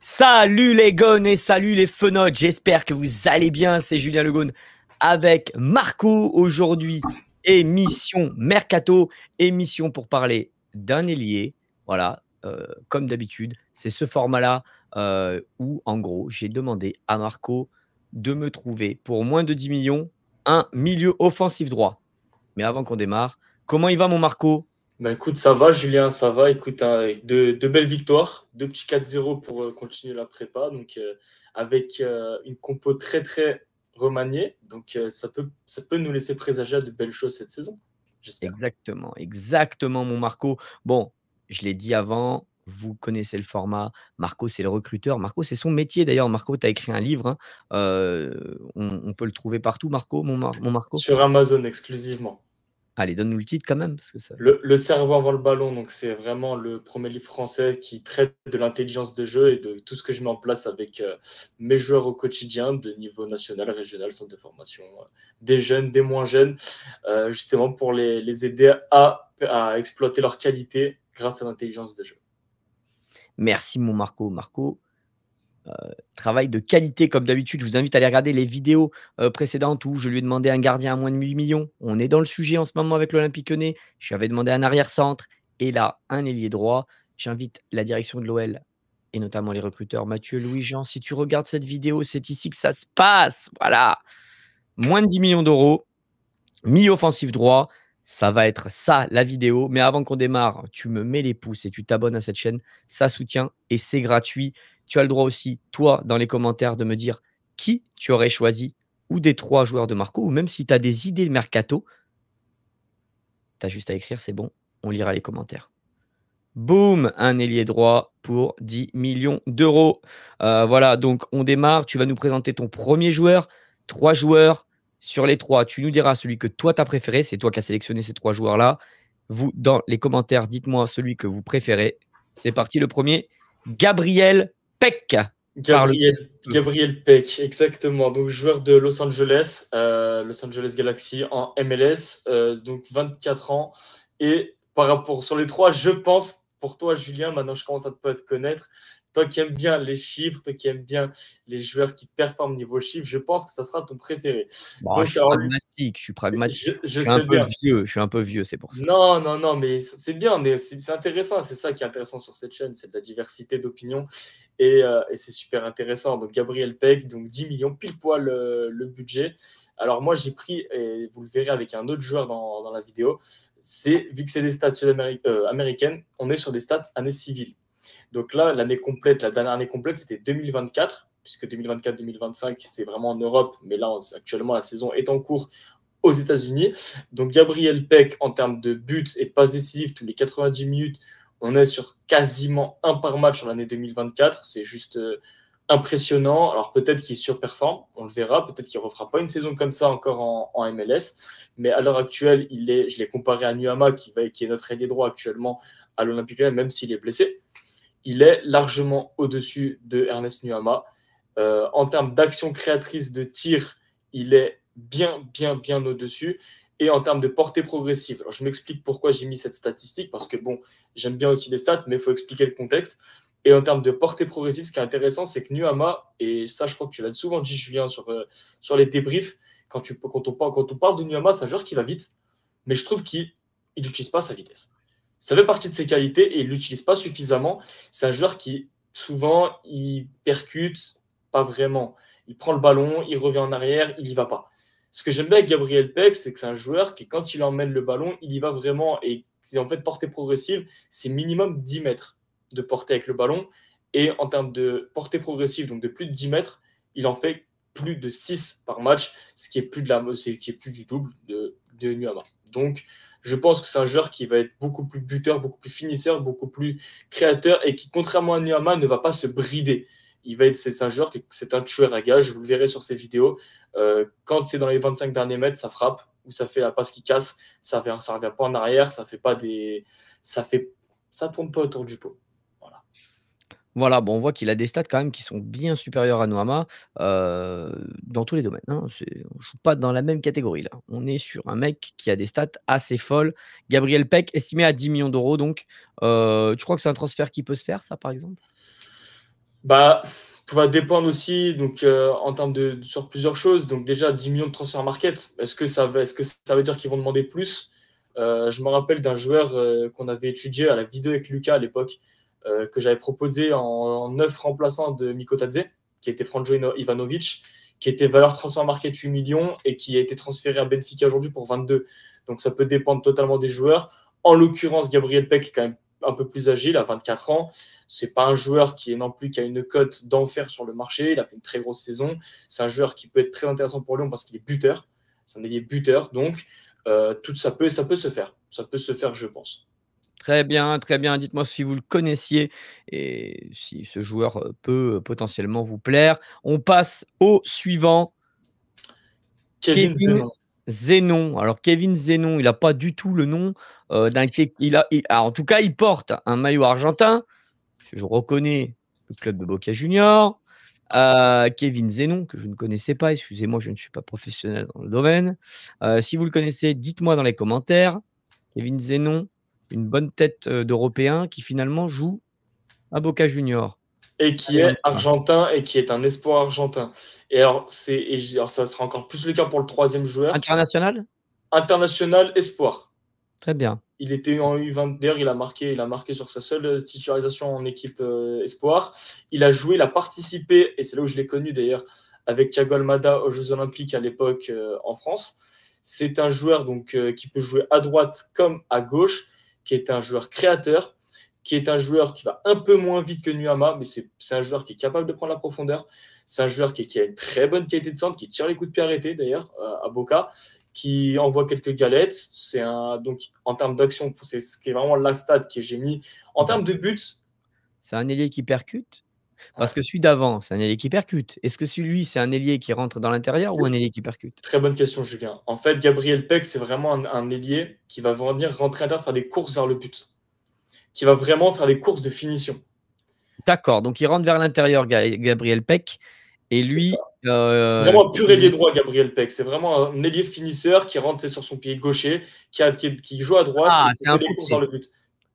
Salut les gones et salut les fenotes, j'espère que vous allez bien, c'est Julien Legone avec Marco aujourd'hui, émission Mercato, émission pour parler d'un ailier, voilà, comme d'habitude, c'est ce format-là où en gros j'ai demandé à Marco de me trouver pour moins de 10 millions un milieu offensif droit. Mais avant qu'on démarre, comment il va mon Marco? Bah écoute, ça va Julien, ça va. Écoute, hein, avec de belles victoires, deux petits 4-0 pour continuer la prépa. Donc avec une compo très très remaniée. Donc ça peut nous laisser présager à de belles choses cette saison, j'espère. Exactement, exactement mon Marco. Bon, je l'ai dit avant, vous connaissez le format. Marco, c'est le recruteur. Marco, c'est son métier d'ailleurs. Marco, tu as écrit un livre, hein. On peut le trouver partout, Marco, mon Marco? Sur Amazon exclusivement. Allez, donne-nous le titre quand même parce que ça Le cerveau avant le ballon, donc c'est vraiment le premier livre français qui traite de l'intelligence de jeu et de tout ce que je mets en place avec mes joueurs au quotidien, de niveau national, régional, centre de formation, des jeunes, des moins jeunes, justement pour les aider à exploiter leurs qualités grâce à l'intelligence de jeu. merci mon Marco. Marco, travail de qualité comme d'habitude. Je vous invite à aller regarder les vidéos, précédentes où je lui ai demandé un gardien à moins de 8 millions. On est dans le sujet en ce moment avec l'Olympique Lyonnais. Je lui avais demandé un arrière-centre et là, un ailier droit. J'invite la direction de l'OL et notamment les recruteurs Mathieu, Louis-Jean, si tu regardes cette vidéo, c'est ici que ça se passe. Voilà. Moins de 10 millions d'euros, mi-offensif droit, ça va être ça la vidéo. Mais avant qu'on démarre, tu me mets les pouces et tu t'abonnes à cette chaîne. Ça soutient et c'est gratuit. Tu as le droit aussi, toi, dans les commentaires, de me dire qui tu aurais choisi ou des 3 joueurs de Marco ou même si tu as des idées de mercato, tu as juste à écrire, c'est bon, on lira les commentaires. Boum, un ailier droit pour 10 millions d'euros. Voilà, donc on démarre. Tu vas nous présenter ton premier joueur, 3 joueurs. Sur les 3, tu nous diras celui que toi, tu as préféré. C'est toi qui as sélectionné ces 3 joueurs-là. Vous, dans les commentaires, dites-moi celui que vous préférez. C'est parti, le premier, Gabriel Peck. Parle. Gabriel Peck, exactement. Donc joueur de Los Angeles, Los Angeles Galaxy en MLS, donc 24 ans. Et par rapport sur les 3, je pense pour toi, Julien, maintenant je commence à te connaître. Toi qui aimes bien les chiffres, toi qui aimes bien les joueurs qui performent niveau chiffres, je pense que ça sera ton préféré. Bon, je Donc, suis alors, pragmatique, je suis pragmatique. je Je suis un sais peu bien. vieux, je suis un peu vieux, c'est pour ça. Non, non, non, mais c'est bien, c'est intéressant. C'est ça qui est intéressant sur cette chaîne, c'est de la diversité d'opinions. Et c'est super intéressant. Donc, Gabriel Peck, donc 10 millions, pile poil le budget. Alors, moi, j'ai pris, et vous le verrez avec un autre joueur dans la vidéo, vu que c'est des stats américaines, on est sur des stats année civile. Donc là, l'année complète, la dernière année complète, c'était 2024, puisque 2024-2025, c'est vraiment en Europe, mais là, actuellement, la saison est en cours aux États-Unis. Donc, Gabriel Peck, en termes de buts et de passes décisives, tous les 90 minutes, on est sur quasiment un par match sur l'année 2024. C'est juste impressionnant. Alors, peut-être qu'il surperforme, on le verra. Peut-être qu'il ne refera pas une saison comme ça encore en MLS. Mais à l'heure actuelle, je l'ai comparé à Nuama, qui est notre ailier droit actuellement à l'Olympique Lyonnais, même s'il est blessé. Il est largement au-dessus de Ernest Nuama. En termes d'action créatrice de tir, il est bien au-dessus. Et en termes de portée progressive, alors je m'explique pourquoi j'ai mis cette statistique, parce que bon, j'aime bien aussi les stats, mais il faut expliquer le contexte. Et en termes de portée progressive, ce qui est intéressant, c'est que Nuama, et ça je crois que tu l'as souvent dit Julien sur les débriefs, quand on parle de Nuama, c'est un joueur qui va vite, mais je trouve qu'il n'utilise pas sa vitesse. Ça fait partie de ses qualités et il ne l'utilise pas suffisamment. C'est un joueur qui, souvent, il percute pas vraiment. Il prend le ballon, il revient en arrière, il n'y va pas. Ce que j'aime bien avec Gabriel Peck, c'est que c'est un joueur qui, quand il emmène le ballon, il y va vraiment. Et c'est en fait portée progressive, c'est minimum 10 mètres de portée avec le ballon. Et en termes de portée progressive, donc de plus de 10 mètres, il en fait plus de 6 par match, ce qui est plus du double de Nuama. Donc, je pense que c'est un joueur qui va être beaucoup plus buteur, beaucoup plus finisseur, beaucoup plus créateur et qui, contrairement à Nuama, ne va pas se brider. C'est un joueur c'est un tueur à gage. Vous le verrez sur ses vidéos. Quand c'est dans les 25 derniers mètres, ça frappe ou ça fait la passe qui casse. Ça revient pas en arrière. Ça tourne pas autour du pot. Voilà. Voilà, bon, on voit qu'il a des stats quand même qui sont bien supérieurs à Noama, dans tous les domaines, hein. On joue pas dans la même catégorie là. On est sur un mec qui a des stats assez folles. Gabriel Peck, estimé à 10 millions d'euros donc, tu crois que c'est un transfert qui peut se faire ça, par exemple? Bah, tout va dépendre aussi donc en termes sur plusieurs choses. Donc déjà 10 millions de transfert market, est-ce que ça veut dire qu'ils vont demander plus? Je me rappelle d'un joueur qu'on avait étudié à la vidéo avec Lucas à l'époque, que j'avais proposé en neuf remplaçant de Mikotadze, qui était Franjo Ivanovic, qui était valeur transfert market 8 millions et qui a été transféré à Benfica aujourd'hui pour 22. Donc ça peut dépendre totalement des joueurs. En l'occurrence, Gabriel Peck est quand même un peu plus agile, à 24 ans. C'est pas un joueur qui est non plus qui a une cote d'enfer sur le marché. Il a fait une très grosse saison. C'est un joueur qui peut être très intéressant pour Lyon parce qu'il est buteur. C'est un ailier buteur, donc tout ça peut se faire. Ça peut se faire, je pense. Très bien, très bien. Dites-moi si vous le connaissiez et si ce joueur, peut potentiellement vous plaire. On passe au suivant, Kevin Kevin Zenon. Zenon. Alors Kevin Zenon, il a pas du tout le nom, d'un Ke en tout cas, il porte un maillot argentin. Je reconnais le club de Boca Juniors. Kevin Zenon, que je ne connaissais pas, excusez-moi, je ne suis pas professionnel dans le domaine. Si vous le connaissez, dites-moi dans les commentaires. Kevin Zenon, une bonne tête, d'Européen qui finalement joue à Boca Juniors. Et qui Allez, on est y va. argentin et qui est un espoir argentin. Et alors ça sera encore plus le cas pour le troisième joueur. International? International espoir. Très bien. Il était en U20, d'ailleurs, il a marqué sur sa seule titularisation en équipe espoir. Il a joué, il a participé, et c'est là où je l'ai connu d'ailleurs, avec Thiago Almada aux Jeux Olympiques à l'époque en France. C'est un joueur donc, qui peut jouer à droite comme à gauche, qui est un joueur créateur, qui est un joueur qui va un peu moins vite que Nuama, mais c'est un joueur qui est capable de prendre la profondeur. C'est un joueur qui a une très bonne qualité de centre, qui tire les coups de pied arrêtés d'ailleurs à Boca, qui envoie quelques galettes. Donc en termes d'action, c'est ce qui est vraiment la stat que j'ai mis. En termes de buts, C'est un ailier qui percute? ouais, Parce que celui d'avant, c'est un ailier qui percute. Est-ce que celui, c'est un ailier qui rentre dans l'intérieur ou un ailier qui percute? très bonne question, Julien. En fait, Gabriel Peck, c'est vraiment un ailier qui va venir rentrer à l'intérieur, faire des courses vers le but, qui va vraiment faire des courses de finition. D'accord, donc il rentre vers l'intérieur, Gabriel Peck et C'est ça. lui, Vraiment un pur Kevin ailier Zenon, droit, Gabriel Peck. C'est vraiment un ailier finisseur qui rentre sur son pied gaucher, qui joue à droite et qui c'est un fait des courses vers foncier, le but.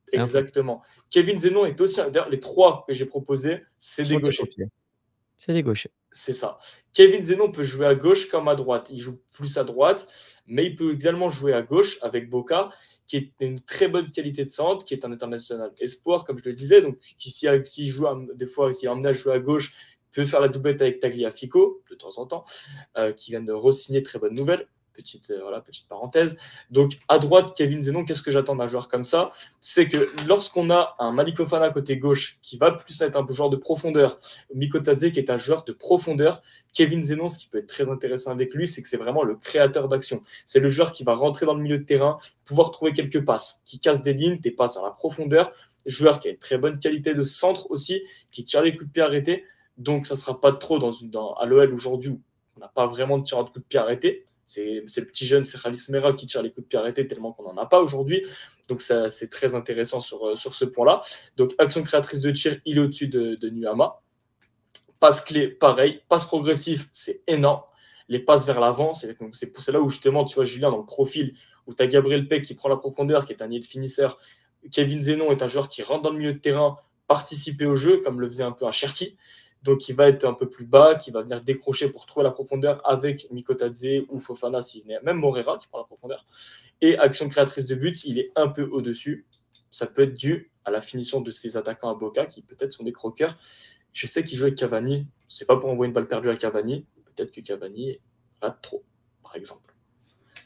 c'est un faux Exactement. Kevin Zenon est aussi. D'ailleurs, les trois que j'ai proposés, c'est des sont des gauchers. faufiers, c'est des gauchers. C'est ça. Kevin Zenon peut jouer à gauche comme à droite. Il joue plus à droite, mais il peut également jouer à gauche avec Boca, qui est une très bonne qualité de centre, qui est un international espoir, comme je le disais. Donc, s'il joue des fois, s'il est emmené à jouer à gauche, il peut faire la doublette avec Tagliafico de temps en temps, qui vient de re-signer, très bonne nouvelle. Petite parenthèse. Donc, à droite, Kevin Zenon, qu'est-ce que j'attends d'un joueur comme ça? C'est que lorsqu'on a un Malik Fofana côté gauche, qui va plus être un peu joueur de profondeur, Mikotadze qui est un joueur de profondeur, Kevin Zenon, ce qui peut être très intéressant avec lui, c'est que c'est vraiment le créateur d'action. C'est le joueur qui va rentrer dans le milieu de terrain, pouvoir trouver quelques passes, qui casse des lignes, des passes à la profondeur, joueur qui a une très bonne qualité de centre aussi, qui tire les coups de pied arrêtés. Donc, ça ne sera pas trop à l'OL aujourd'hui où on n'a pas vraiment de tireur de coups de pied arrêtés. C'est le petit jeune, c'est Khalis Mera qui tire les coups de pied arrêtés tellement qu'on n'en a pas aujourd'hui. Donc, c'est très intéressant sur ce point-là. Donc, action créatrice de tir, il est au-dessus de Nuama. Passe clé, pareil. Passe progressif, c'est énorme. Les passes vers l'avant, c'est là où justement, tu vois, Julien, dans le profil, où tu as Gabriel Peck qui prend la profondeur, qui est un nid de finisseur. Kevin Zenon est un joueur qui rentre dans le milieu de terrain, participer au jeu, comme le faisait un peu un Cherki. Donc, il va être un peu plus bas, qui va venir décrocher pour trouver la profondeur avec Mikotadze ou Fofana, même Morera qui prend la profondeur. Et action créatrice de but, il est un peu au-dessus. Ça peut être dû à la finition de ses attaquants à Boca, qui peut-être sont des croqueurs. Je sais qu'il joue avec Cavani. C'est pas pour envoyer une balle perdue à Cavani. Peut-être que Cavani rate trop, par exemple.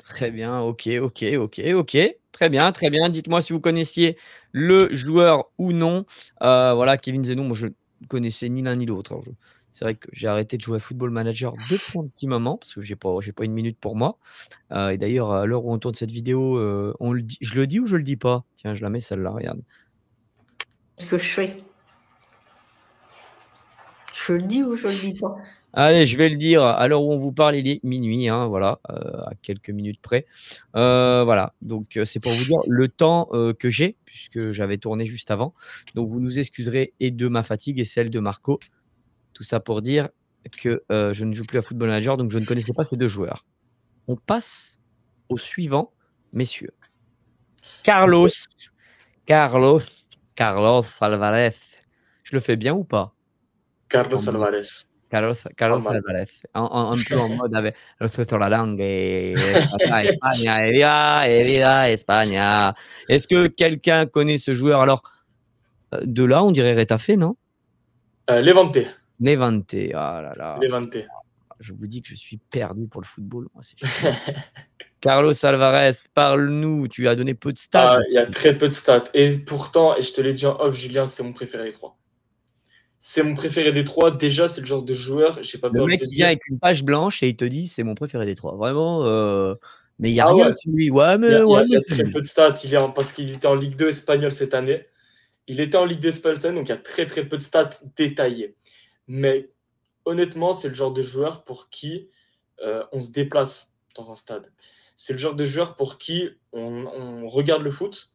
Très bien, OK, OK, OK, OK. Très bien, très bien. Dites-moi si vous connaissiez le joueur ou non. Voilà, Kevin Zenon, moi je ne connaissais ni l'un ni l'autre. Alors c'est vrai que j'ai arrêté de jouer à Football Manager depuis un petit moment parce que j'ai pas une minute pour moi. Et d'ailleurs, à l'heure où on tourne cette vidéo, on le dit je le dis ou je le dis pas? Tiens, je la mets celle-là, regarde. Ce que je fais. Je le dis ou je le dis pas? Allez, je vais le dire, à l'heure où on vous parle, il est minuit, hein, voilà, à quelques minutes près. Voilà, donc c'est pour vous dire le temps, que j'ai, puisque j'avais tourné juste avant. Donc vous nous excuserez et de ma fatigue et celle de Marco. Tout ça pour dire que, je ne joue plus à Football Manager, donc je ne connaissais pas ces 2 joueurs. On passe au suivant, messieurs. Carlos, Carlos, Carlos Alvarez. Je le fais bien ou pas? Carlos En mode Alvarez. Pas Carlos mal. Alvarez. Un peu en mode avec le feu sur la langue et España, et viva España. Est-ce que quelqu'un connaît ce joueur? Alors, de là, on dirait Retafe, non? Levante. Levante. Ah là là. Levante. Je vous dis que je suis perdu pour le football. Moi, c'est fini. Carlos Alvarez, parle-nous. Tu as donné peu de stats. Il y a très peu de stats. Et pourtant, et je te l'ai dit en off, Julien, c'est mon préféré des trois. C'est mon préféré des trois. Déjà, c'est le genre de joueur, j'ai pas Le peur de mec le qui vient dire. avec une page blanche et il te dit c'est mon préféré des trois. Vraiment, mais il n'y a Ah rien ouais. sur lui. Ouais, Il mais y a c'est très lui. peu de stats. Parce qu'il était en Ligue 2 espagnole cette année. Il était en Ligue 2 espagnole cette année, donc il y a très très peu de stats détaillées. Mais honnêtement, c'est le genre de joueur pour qui on se déplace dans un stade. C'est le genre de joueur pour qui on regarde le foot.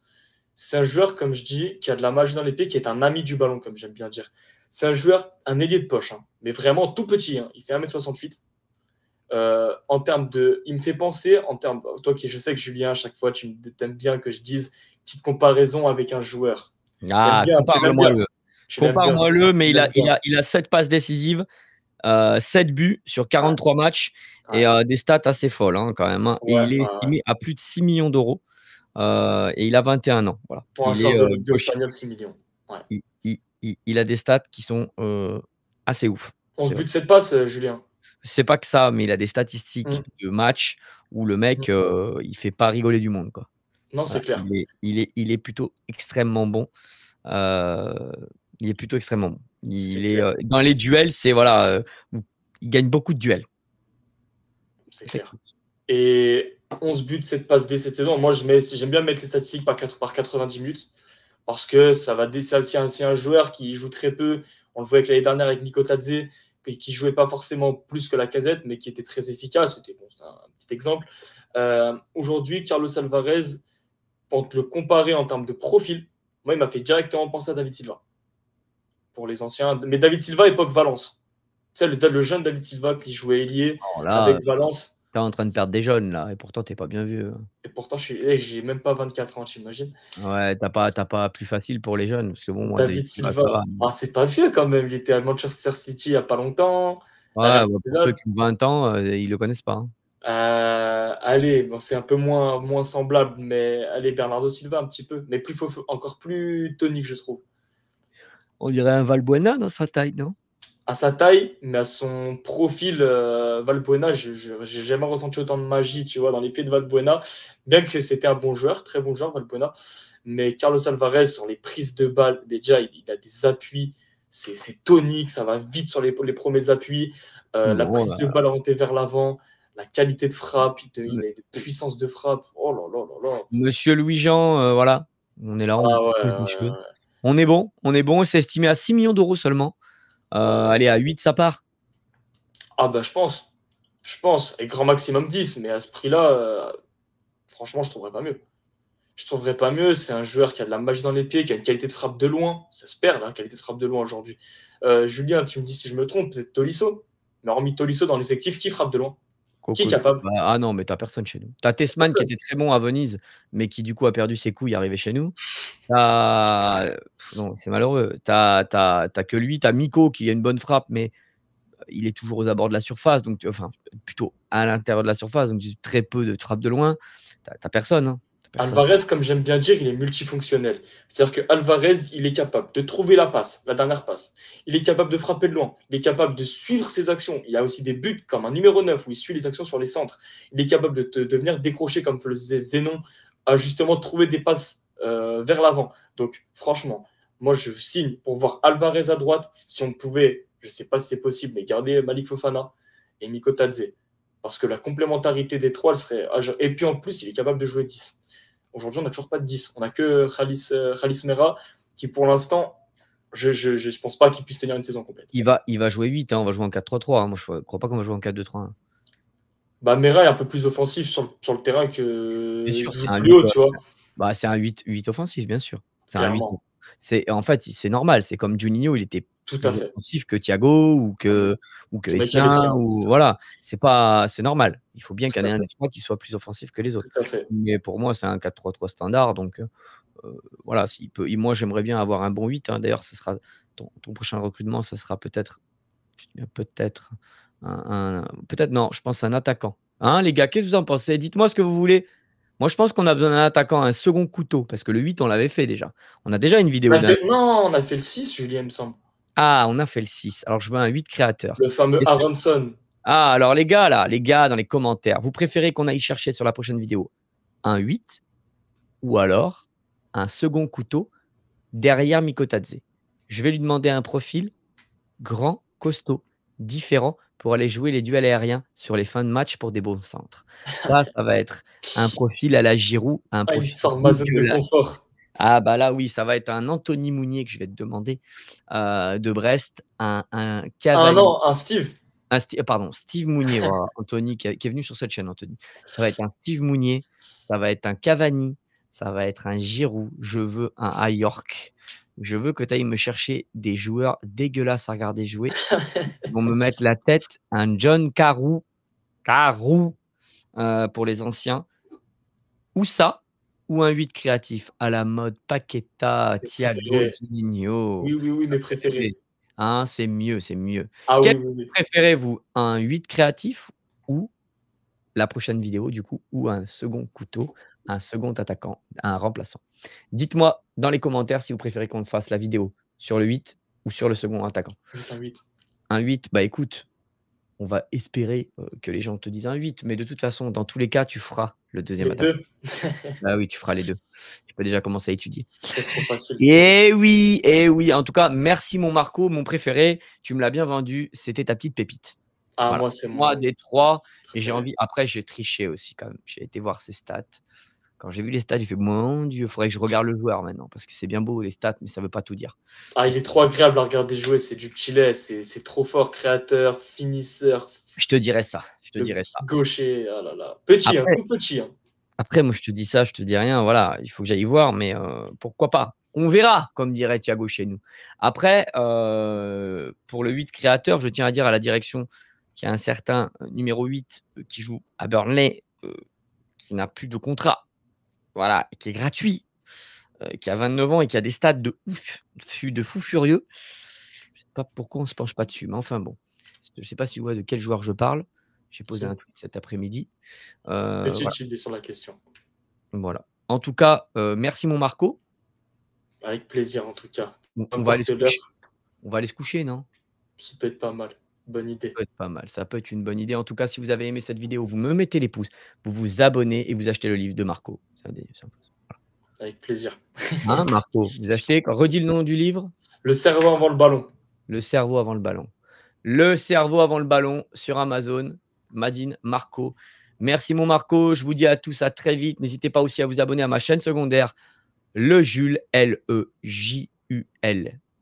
C'est un joueur, comme je dis, qui a de la magie dans les pieds, qui est un ami du ballon, comme j'aime bien dire. C'est un joueur, un ailier de poche, hein, mais vraiment tout petit. Hein. Il fait 1m68. En termes de. Il me fait penser, en termes. Toi qui, je sais que Julien, à chaque fois, tu aimes bien que je dise petite comparaison avec un joueur. Ah, Tu l'aimes bien. compare-moi-le. Tu l'aimes bien. Compare-moi-le, mais Tu l'aimes bien. il a 7 passes décisives, 7 buts sur 43 matchs et Ouais. des stats assez folles hein, quand même. Hein. Et Ouais, il est estimé à plus de 6 millions d'euros. Et il a 21 ans. Voilà. pour un Il est joueur de Ligue 2 gaucher. espagnole, 6 millions. Ouais. Il a des stats qui sont assez ouf. 11 C'est buts, vrai. 7 passes, Julien. C'est pas que ça, mais il a des statistiques de match où le mec, il fait pas rigoler du monde, quoi. Non, c'est Voilà, clair. il est plutôt extrêmement bon. Il est plutôt extrêmement bon. C'est Il est, clair. dans les duels, c'est voilà, il gagne beaucoup de duels. C'est clair. Et 11 buts, 7 passes D cette saison. Moi, j'aime bien mettre les statistiques par 90 minutes parce que ça va c'est un joueur qui joue très peu. On le voit avec l'année dernière avec Nico Tadze, qui jouait pas forcément plus que la casette, mais qui était très efficace. C'était un petit exemple. Aujourd'hui, Carlos Alvarez, pour te le comparer en termes de profil, moi, il m'a fait directement penser à David Silva. Pour les anciens. Mais David Silva, époque Valence. Tu sais, le jeune David Silva qui jouait ailier avec Valence. T'es en train de perdre des jeunes, là, et pourtant, t'es pas bien vieux. Et pourtant, j'ai même pas 24 ans, t'imagines. Ouais, t'as pas plus facile pour les jeunes, parce que bon, moi, David Silva, Silva, ça va. c'est pas vieux quand même. Il était à Manchester City il y a pas longtemps. Ouais, pour ceux qui ont 20 ans, ils le connaissent pas. Hein. Allez, bon, c'est un peu moins semblable, mais allez, Bernardo Silva un petit peu, mais encore plus tonique, je trouve. On dirait un Valbuena dans sa taille, non? À sa taille, mais à son profil, Valbuena, j'ai jamais ressenti autant de magie, tu vois, dans les pieds de Valbuena, bien que c'était un bon joueur, très bon joueur, Valbuena. Mais Carlos Alvarez, sur les prises de balles, déjà, il a des appuis, c'est tonique, ça va vite sur les premiers appuis, la prise de balle orientée vers l'avant, la qualité de frappe, il a une puissance de frappe. Oh là là là là. Monsieur Louis-Jean, voilà, on est là, on vous propose des choses. On est bon, c'est estimé à 6 millions d'euros seulement. Allez, à 8, ça part. Ah bah je pense, et grand maximum 10, mais à ce prix-là, franchement, je trouverais pas mieux. C'est un joueur qui a de la magie dans les pieds, qui a une qualité de frappe de loin. Ça se perd, la qualité de frappe de loin aujourd'hui. Julien, tu me dis si je me trompe, c'est Tolisso. Mais hormis Tolisso dans l'effectif, qui frappe de loin? Qui est capable? Ah non, mais t'as personne chez nous. T'as Tessman qui était très bon à Venise, mais qui du coup a perdu ses couilles arrivé chez nous. Non, c'est malheureux. T'as que lui, t'as Miko qui a une bonne frappe, mais il est toujours aux abords de la surface, donc enfin plutôt à l'intérieur de la surface, donc très peu de frappe de loin. T'as personne. Hein. Alvarez, comme j'aime bien dire, il est multifonctionnel. C'est-à-dire que Alvarez, il est capable de trouver la passe, la dernière passe. Il est capable de frapper de loin. Il est capable de suivre ses actions. Il a aussi des buts comme un numéro 9 où il suit les actions sur les centres. Il est capable de venir décrocher comme le faisait Zénon, à justement trouver des passes vers l'avant. Donc franchement, moi je signe pour voir Alvarez à droite. Si on pouvait, je ne sais pas si c'est possible, mais garder Malik Fofana et Nico Tadze. Parce que la complémentarité des trois, elle serait... Et puis en plus, il est capable de jouer 10. Aujourd'hui, on n'a toujours pas de 10. On n'a que Khalis Mera qui, pour l'instant, je ne pense pas qu'il puisse tenir une saison complète. Il va jouer 8. Hein. On va jouer en 4-3-3. Hein. Moi, je ne crois pas qu'on va jouer en 4-2-3. Hein. Bah, Mera est un peu plus offensif sur le terrain que. Bien sûr, c'est un 8 haut, tu vois. Bah, c'est un 8 offensif, bien sûr. C'est un 8. En fait, c'est normal. C'est comme Juninho, il était tout plus à fait offensif que Thiago ou que Essien. Voilà. C'est normal. Il faut bien qu'il y en ait un des trois qui soit plus offensif que les autres. Tout à fait. Mais pour moi, c'est un 4-3-3 standard. Donc, voilà, moi, j'aimerais bien avoir un bon 8. Hein. D'ailleurs, ça sera ton prochain recrutement, ça sera peut-être peut-être peut-être non, je pense un attaquant. Hein, les gars, qu'est-ce que vous en pensez? Dites-moi ce que vous voulez. Moi, je pense qu'on a besoin d'un attaquant, un second couteau, parce que le 8, on l'avait fait déjà. On a déjà une vidéo d'un. Non, on a fait le 6, Julien, il me semble. Ah, on a fait le 6. Alors, je veux un 8 créateur. Le fameux Aronson. Ah, alors les gars, là, les gars, dans les commentaires, vous préférez qu'on aille chercher sur la prochaine vidéo un 8 ou alors un second couteau derrière Mikotadze? Je vais lui demander un profil grand, costaud, différent pour aller jouer les duels aériens sur les fins de match pour des bons centres. Ça va être un profil à la Giroud, un Ah, il profil sort de ma zone de dégueulasse. confort. Ah bah là, oui, ça va être un Anthony Mounier que je vais te demander de Brest, un Ah Cavani. non, un Steve. Pardon, Steve Mounier, voilà, Anthony qui est venu sur cette chaîne, Anthony. Ça va être un Steve Mounier, ça va être un Cavani, ça va être un Giroud. Je veux un Ayork. Je veux que tu ailles me chercher des joueurs dégueulasses à regarder jouer. Ils vont me mettre la tête, un John Carew pour les anciens. Ou ça, ou un 8 créatif à la mode Paqueta, Mes Thiago, préférés. Divinho. Oui, mes préférés. Hein, c'est mieux, c'est mieux. Ah oui, Qu'est-ce que vous préférez, vous? Un 8 créatif ou la prochaine vidéo, du coup, ou un second couteau, un second attaquant, un remplaçant? Dites-moi dans les commentaires si vous préférez qu'on fasse la vidéo sur le 8 ou sur le second attaquant. Juste un 8. Un 8, bah écoute, on va espérer que les gens te disent un 8, mais de toute façon, dans tous les cas, tu feras le deuxième Les attaquant. deux. Bah oui, tu feras les deux. Tu peux déjà commencer à étudier. C'est trop facile. Eh oui. En tout cas, merci mon Marco, mon préféré. Tu me l'as bien vendu. C'était ta petite pépite. Ah, Voilà. moi, c'est Moi, mon des 3. Et j'ai préféré. envie. Après, j'ai triché aussi quand même. J'ai été voir ses stats. Quand j'ai vu les stats, j'ai fait mon Dieu, il faudrait que je regarde le joueur maintenant. Parce que c'est bien beau les stats, mais ça ne veut pas tout dire. Ah, il est trop agréable à regarder jouer. C'est du petit lait. C'est trop fort. Créateur, finisseur, Je te dirais ça. gaucher. Ah là là. Petit, Après, tout petit. Après, moi, je te dis ça, je te dis rien. Voilà, il faut que j'aille voir, mais pourquoi pas? On verra, comme dirait Thiago chez nous. Après, pour le 8 créateur, je tiens à dire à la direction qu'il y a un certain numéro 8 qui joue à Burnley, qui n'a plus de contrat, voilà, qui est gratuit, qui a 29 ans et qui a des stats de ouf, de fou furieux. Je ne sais pas pourquoi on ne se penche pas dessus, mais enfin bon. Je ne sais pas si vous voyez de quel joueur je parle. J'ai posé un tweet cet après-midi. Petite idée sur la question. Voilà. En tout cas, merci mon Marco. Avec plaisir, en tout cas. On va aller se coucher. On va aller se coucher, non? Ça peut être pas mal. Bonne idée. Ça peut être pas mal. Ça peut être une bonne idée. En tout cas, si vous avez aimé cette vidéo, vous me mettez les pouces, vous vous abonnez et vous achetez le livre de Marco. Voilà. Avec plaisir. Hein, Marco, vous achetez. Redis le nom du livre. Le cerveau avant le ballon. Le cerveau avant le ballon. Le cerveau avant le ballon sur Amazon. Madine, Marco. Merci mon Marco. Je vous dis à tous à très vite. N'hésitez pas aussi à vous abonner à ma chaîne secondaire. Le Jules, L-E-J-U-L.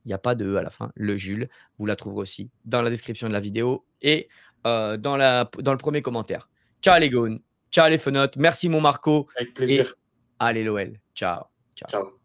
Il n'y a pas de E à la fin. Le Jules. Vous la trouverez aussi dans la description de la vidéo et dans le premier commentaire. Ciao les gones. Ciao les fenotes. Merci mon Marco. Avec plaisir. Et allez l'OL. Ciao. Ciao.